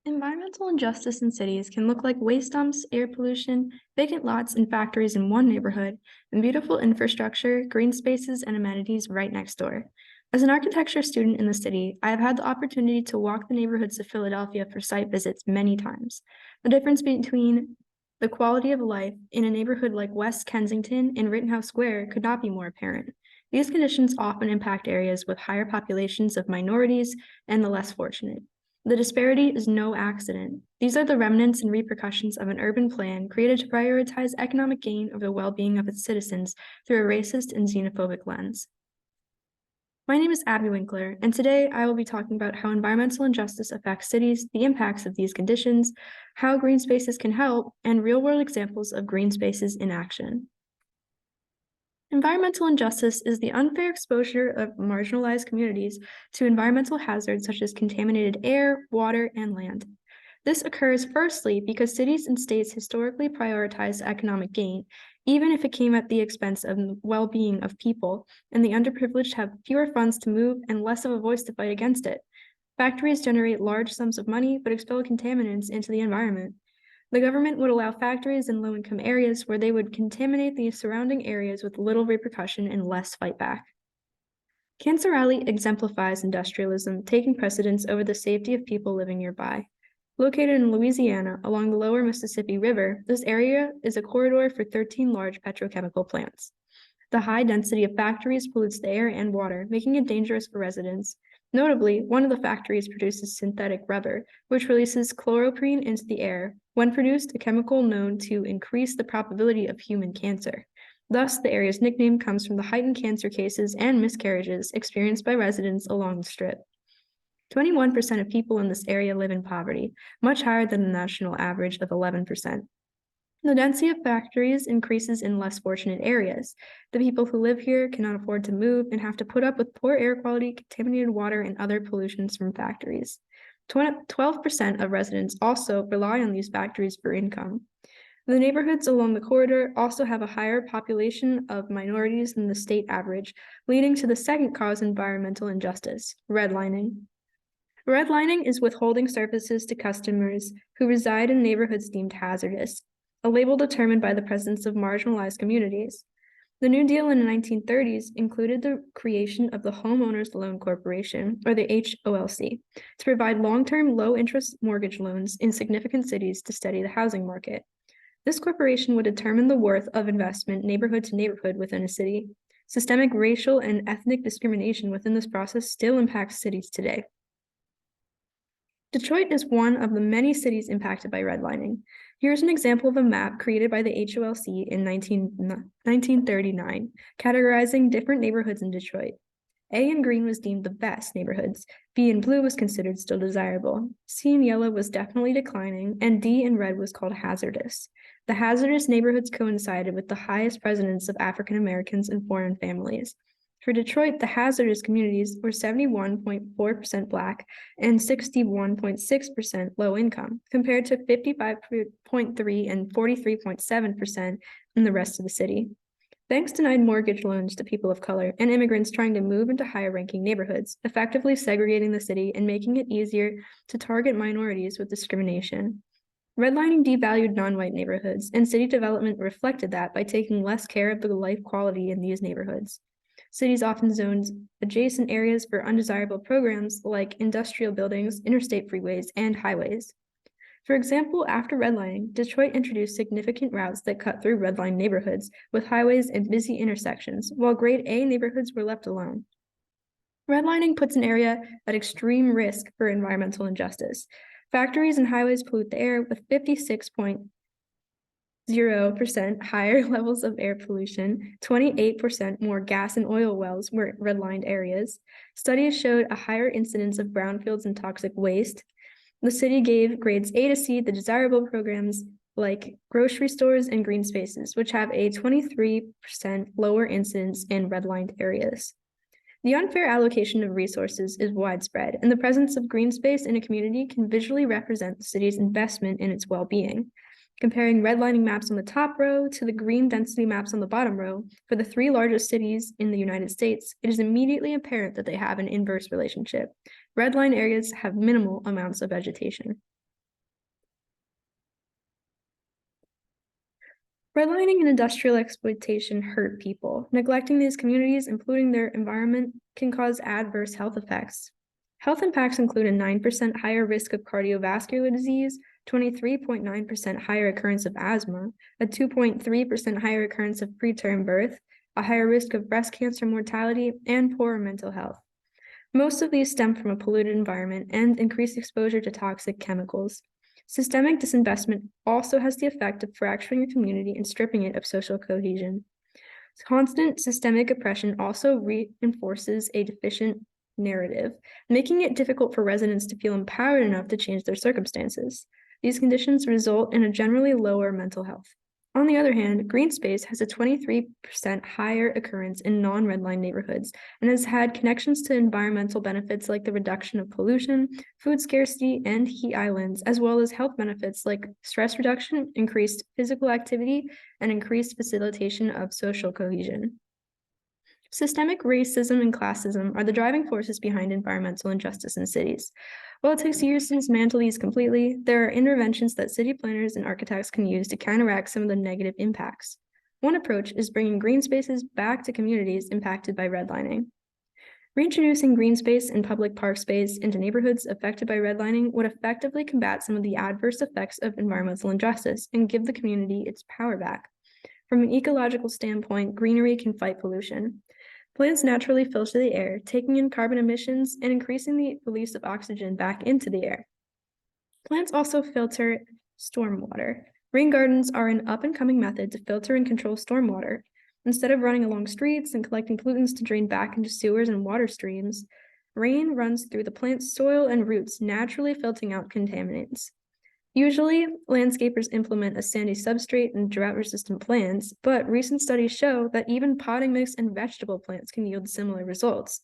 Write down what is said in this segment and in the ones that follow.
Environmental injustice in cities can look like waste dumps, air pollution, vacant lots and factories in one neighborhood, and beautiful infrastructure, green spaces, and amenities right next door. As an architecture student in the city, I have had the opportunity to walk the neighborhoods of Philadelphia for site visits many times. The difference between the quality of life in a neighborhood like West Kensington and Rittenhouse Square could not be more apparent. These conditions often impact areas with higher populations of minorities and the less fortunate. The disparity is no accident. These are the remnants and repercussions of an urban plan created to prioritize economic gain over the well-being of its citizens through a racist and xenophobic lens. My name is Abby Winkler, and today I will be talking about how environmental injustice affects cities, the impacts of these conditions, how green spaces can help, and real-world examples of green spaces in action. Environmental injustice is the unfair exposure of marginalized communities to environmental hazards such as contaminated air, water, and land. This occurs firstly because cities and states historically prioritize economic gain, even if it came at the expense of the well-being of people, and the underprivileged have fewer funds to move and less of a voice to fight against it. Factories generate large sums of money but expel contaminants into the environment. The government would allow factories in low-income areas where they would contaminate the surrounding areas with little repercussion and less fight back. Cancer Alley exemplifies industrialism taking precedence over the safety of people living nearby. Located in Louisiana along the lower Mississippi River, this area is a corridor for 13 large petrochemical plants. The high density of factories pollutes the air and water, making it dangerous for residents. Notably, one of the factories produces synthetic rubber, which releases chloroprene into the air, when produced, a chemical known to increase the probability of human cancer. Thus, the area's nickname comes from the heightened cancer cases and miscarriages experienced by residents along the strip. 21% of people in this area live in poverty, much higher than the national average of 11%. The density of factories increases in less fortunate areas. The people who live here cannot afford to move and have to put up with poor air quality, contaminated water, and other pollutions from factories. 12% of residents also rely on these factories for income. The neighborhoods along the corridor also have a higher population of minorities than the state average, leading to the second cause of environmental injustice, redlining. Redlining is withholding services to customers who reside in neighborhoods deemed hazardous, a label determined by the presence of marginalized communities. The New Deal in the 1930s included the creation of the Homeowners Loan Corporation, or the HOLC, to provide long-term low-interest mortgage loans in significant cities to steady the housing market. This corporation would determine the worth of investment neighborhood to neighborhood within a city. Systemic racial and ethnic discrimination within this process still impacts cities today. Detroit is one of the many cities impacted by redlining. Here's an example of a map created by the HOLC in 1939, categorizing different neighborhoods in Detroit. A in green was deemed the best neighborhoods, B in blue was considered still desirable, C in yellow was definitely declining, and D in red was called hazardous. The hazardous neighborhoods coincided with the highest prevalence of African Americans and foreign families. For Detroit, the hazardous communities were 71.4% Black and 61.6% low income, compared to 55.3% and 43.7% in the rest of the city. Banks denied mortgage loans to people of color and immigrants trying to move into higher-ranking neighborhoods, effectively segregating the city and making it easier to target minorities with discrimination. Redlining devalued non-white neighborhoods, and city development reflected that by taking less care of the life quality in these neighborhoods. Cities often zoned adjacent areas for undesirable programs like industrial buildings, interstate freeways, and highways. For example, after redlining, Detroit introduced significant routes that cut through redlined neighborhoods with highways and busy intersections, while grade A neighborhoods were left alone. Redlining puts an area at extreme risk for environmental injustice. Factories and highways pollute the air with 56.0% higher levels of air pollution, 28% more gas and oil wells were redlined areas. Studies showed a higher incidence of brownfields and toxic waste. The city gave grades A to C the desirable programs like grocery stores and green spaces, which have a 23% lower incidence in redlined areas. The unfair allocation of resources is widespread, and the presence of green space in a community can visually represent the city's investment in its well-being. Comparing redlining maps on the top row to the green density maps on the bottom row for the three largest cities in the United States, it is immediately apparent that they have an inverse relationship. Redline areas have minimal amounts of vegetation. Redlining and industrial exploitation hurt people. Neglecting these communities, including their environment, can cause adverse health effects. Health impacts include a 9% higher risk of cardiovascular disease, 23.9% higher occurrence of asthma, a 2.3% higher occurrence of preterm birth, a higher risk of breast cancer mortality, and poorer mental health. Most of these stem from a polluted environment and increased exposure to toxic chemicals. Systemic disinvestment also has the effect of fracturing a community and stripping it of social cohesion. Constant systemic oppression also reinforces a deficient narrative, making it difficult for residents to feel empowered enough to change their circumstances. These conditions result in a generally lower mental health. On the other hand, green space has a 23% higher occurrence in non-redline neighborhoods and has had connections to environmental benefits like the reduction of pollution, food scarcity, and heat islands, as well as health benefits like stress reduction, increased physical activity, and increased facilitation of social cohesion. Systemic racism and classism are the driving forces behind environmental injustice in cities. While it takes years to dismantle these completely, there are interventions that city planners and architects can use to counteract some of the negative impacts. One approach is bringing green spaces back to communities impacted by redlining. Reintroducing green space and public park space into neighborhoods affected by redlining would effectively combat some of the adverse effects of environmental injustice and give the community its power back. From an ecological standpoint, greenery can fight pollution. Plants naturally filter the air, taking in carbon emissions and increasing the release of oxygen back into the air. Plants also filter stormwater. Rain gardens are an up-and-coming method to filter and control stormwater. Instead of running along streets and collecting pollutants to drain back into sewers and water streams, rain runs through the plant's soil and roots, naturally filtering out contaminants. Usually, landscapers implement a sandy substrate and drought-resistant plants, but recent studies show that even potting mix and vegetable plants can yield similar results.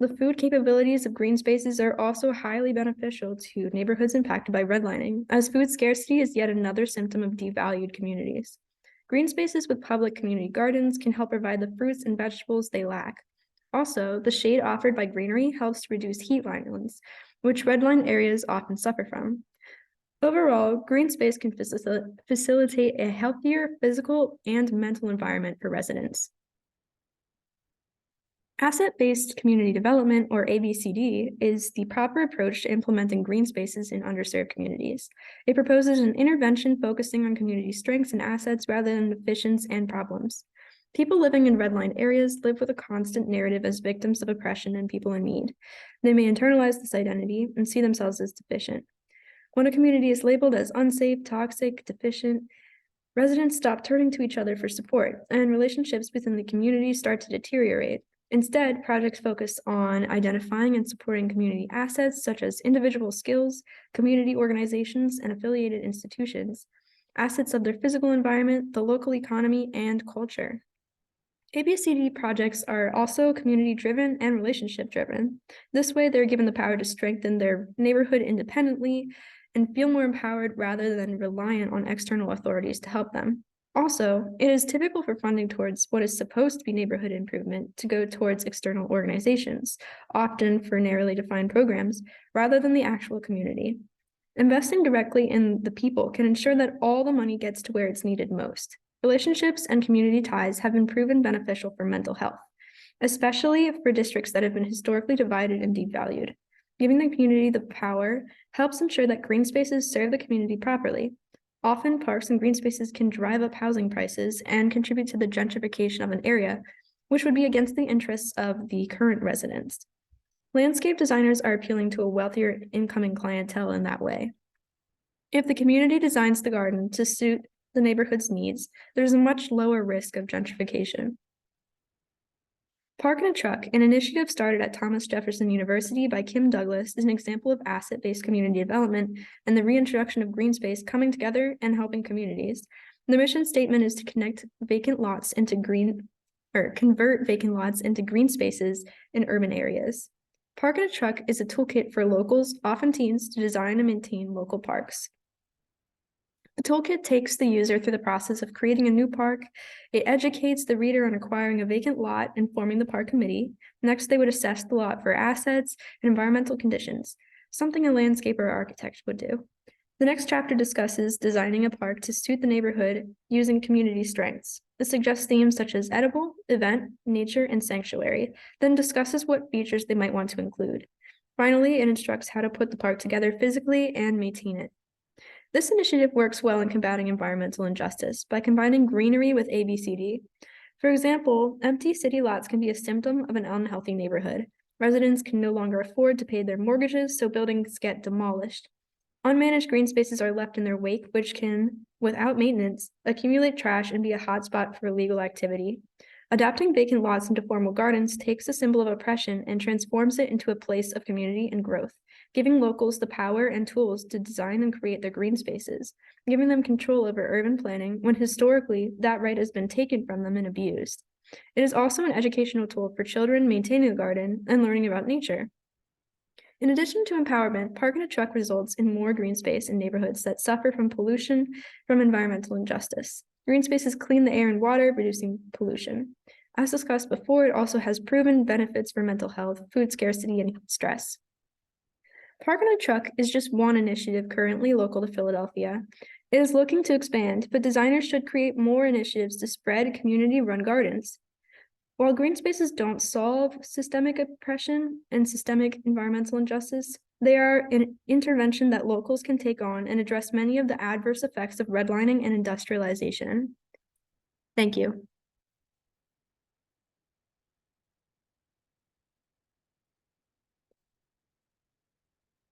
The food capabilities of green spaces are also highly beneficial to neighborhoods impacted by redlining, as food scarcity is yet another symptom of devalued communities. Green spaces with public community gardens can help provide the fruits and vegetables they lack. Also, the shade offered by greenery helps to reduce heat islands, which redline areas often suffer from. Overall, green space can facilitate a healthier physical and mental environment for residents. Asset-based community development, or ABCD, is the proper approach to implementing green spaces in underserved communities. It proposes an intervention focusing on community strengths and assets rather than deficiencies and problems. People living in redlined areas live with a constant narrative as victims of oppression and people in need. They may internalize this identity and see themselves as deficient. When a community is labeled as unsafe, toxic, deficient, residents stop turning to each other for support, and relationships within the community start to deteriorate. Instead, projects focus on identifying and supporting community assets such as individual skills, community organizations, and affiliated institutions, assets of their physical environment, the local economy, and culture. ABCD projects are also community-driven and relationship-driven. This way, they're given the power to strengthen their neighborhood independently and feel more empowered rather than reliant on external authorities to help them. Also, it is typical for funding towards what is supposed to be neighborhood improvement to go towards external organizations, often for narrowly defined programs, rather than the actual community. Investing directly in the people can ensure that all the money gets to where it's needed most. Relationships and community ties have been proven beneficial for mental health, especially for districts that have been historically divided and devalued. Giving the community the power helps ensure that green spaces serve the community properly. Often, parks and green spaces can drive up housing prices and contribute to the gentrification of an area, which would be against the interests of the current residents. Landscape designers are appealing to a wealthier incoming clientele in that way. If the community designs the garden to suit the neighborhood's needs, there's a much lower risk of gentrification. Park in a Truck, an initiative started at Thomas Jefferson University by Kim Douglas, is an example of asset-based community development and the reintroduction of green space coming together and helping communities. The mission statement is to convert vacant lots into green spaces in urban areas. Park in a Truck is a toolkit for locals, often teens, to design and maintain local parks. The toolkit takes the user through the process of creating a new park. It educates the reader on acquiring a vacant lot and forming the park committee. Next, they would assess the lot for assets and environmental conditions, something a landscaper or architect would do. The next chapter discusses designing a park to suit the neighborhood using community strengths. It suggests themes such as edible, event, nature, and sanctuary, then discusses what features they might want to include. Finally, it instructs how to put the park together physically and maintain it. This initiative works well in combating environmental injustice by combining greenery with ABCD. For example, empty city lots can be a symptom of an unhealthy neighborhood. Residents can no longer afford to pay their mortgages, so buildings get demolished. Unmanaged green spaces are left in their wake, which can, without maintenance, accumulate trash and be a hotspot for illegal activity. Adapting vacant lots into formal gardens takes a symbol of oppression and transforms it into a place of community and growth, giving locals the power and tools to design and create their green spaces, giving them control over urban planning when historically that right has been taken from them and abused. It is also an educational tool for children maintaining a garden and learning about nature. In addition to empowerment, Park in a Truck results in more green space in neighborhoods that suffer from pollution from environmental injustice. Green spaces clean the air and water, reducing pollution. As discussed before, it also has proven benefits for mental health, food scarcity, and stress. Park in a Truck is just one initiative currently local to Philadelphia. It is looking to expand, but designers should create more initiatives to spread community-run gardens. While green spaces don't solve systemic oppression and systemic environmental injustice, they are an intervention that locals can take on and address many of the adverse effects of redlining and industrialization. Thank you.